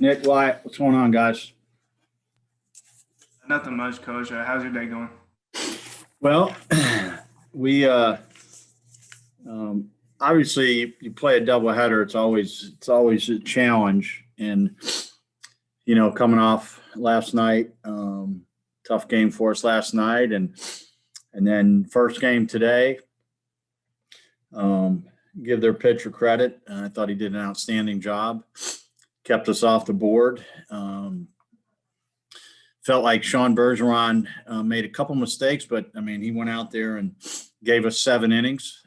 Nick Wyatt, what's going on, guys? Nothing much, Coach. How's your day going? Well, we um, obviously you play a doubleheader. It's always a challenge, and coming off last night, tough game for us last night, and then first game today. Um, Give their pitcher credit. I thought he did an outstanding job. Kept us off the board. Felt like Sean Bergeron made a couple mistakes, but I mean, he went out there and gave us 7 innings,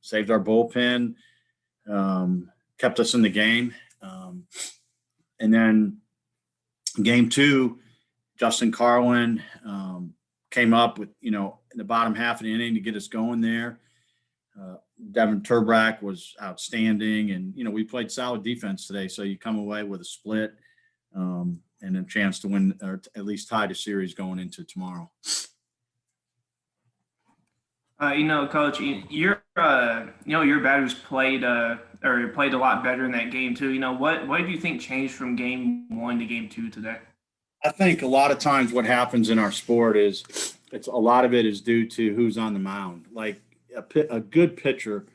saved our bullpen, kept us in the game. And then game two, Justin Carlin came up with, in the bottom half of the inning to get us going there. Devin Turbrack was outstanding, and we played solid defense today. So you come away with a split and a chance to win, or at least tie the series going into tomorrow. Coach, your batters played played a lot better in that game too. What do you think changed from game one to game two today? I think a lot of times what happens in our sport is a lot of it is due to who's on the mound. Like a good pitcher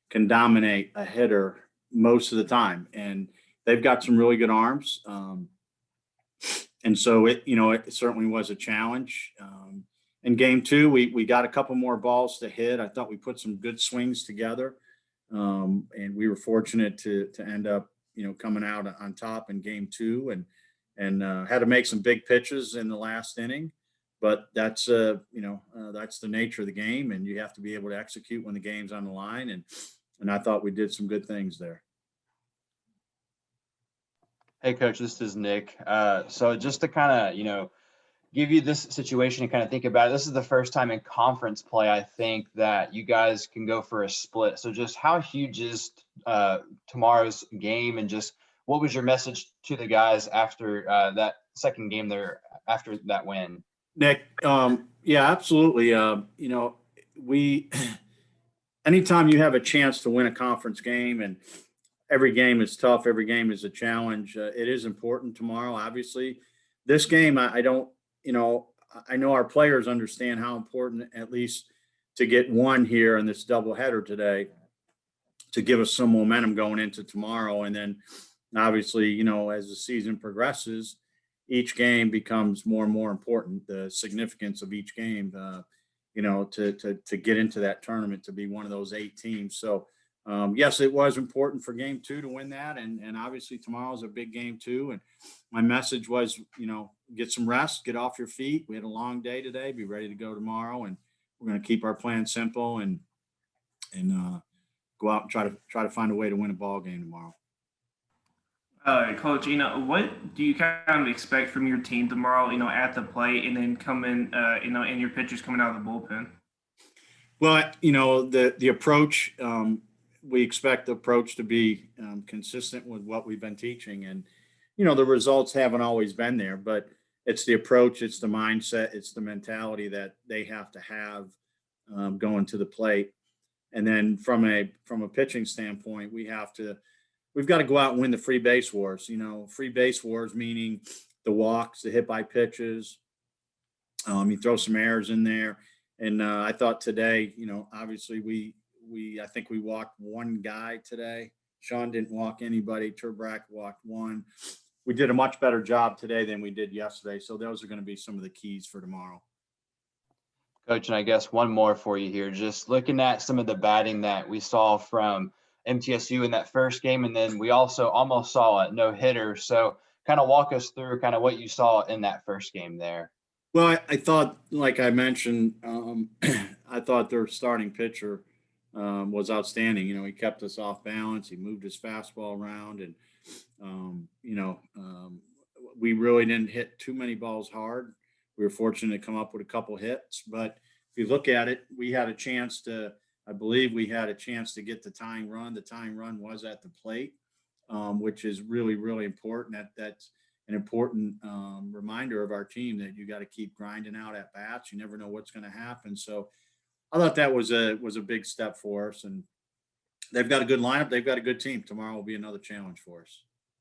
can dominate a hitter most of the time, and they've got some really good arms. And so it certainly was a challenge. In game two, we got a couple more balls to hit. I thought we put some good swings together, and we were fortunate to end up coming out on top in game two, and had to make some big pitches in the last inning. But that's that's the nature of the game, and you have to be able to execute when the game's on the line. And I thought we did some good things there. Hey, Coach, this is Nick. So just to kind of, give you this situation and kind of think about it, this is the first time in conference play, I think, that you guys can go for a split. So just how huge is tomorrow's game, and just what was your message to the guys after that second game there, after that win? Nick, yeah, absolutely. Anytime you have a chance to win a conference game, and every game is tough, every game is a challenge. It is important tomorrow, obviously. This game, I don't, I know our players understand how important, at least to get one here in this doubleheader today, to give us some momentum going into tomorrow. And then obviously, as the season progresses, each game becomes more and more important, the significance of each game, to get into that tournament, to be one of those 8 teams. So, yes, it was important for game two to win that. And obviously tomorrow's a big game too. And my message was, get some rest, get off your feet. We had a long day today, be ready to go tomorrow. And we're going to keep our plan simple and go out and try to find a way to win a ball game tomorrow. Coach, what do you kind of expect from your team tomorrow, at the plate, and then coming, and your pitchers coming out of the bullpen? Well, the approach, we expect the approach to be consistent with what we've been teaching. And, the results haven't always been there, but it's the approach, it's the mindset, it's the mentality that they have to have going to the plate. And then from a pitching standpoint, we've got to go out and win the free base wars. Free base wars meaning the walks, the hit by pitches. You throw some errors in there, and I thought today, obviously I think we walked one guy today. Sean didn't walk anybody. Turbrack walked one. We did a much better job today than we did yesterday. So those are going to be some of the keys for tomorrow. Coach, and I guess one more for you here, just looking at some of the batting that we saw from MTSU in that first game, and then we also almost saw a no-hitter. So kind of walk us through kind of what you saw in that first game there. Well, I thought, like I mentioned, I thought their starting pitcher was outstanding. He kept us off balance. He moved his fastball around, and we really didn't hit too many balls hard. We were fortunate to come up with a couple hits, but if you look at it, I believe we had a chance to get the tying run. The tying run was at the plate, which is really, really important. That's an important reminder of our team that you got to keep grinding out at bats. You never know what's going to happen. So I thought that was a big step for us, and they've got a good lineup. They've got a good team. Tomorrow will be another challenge for us.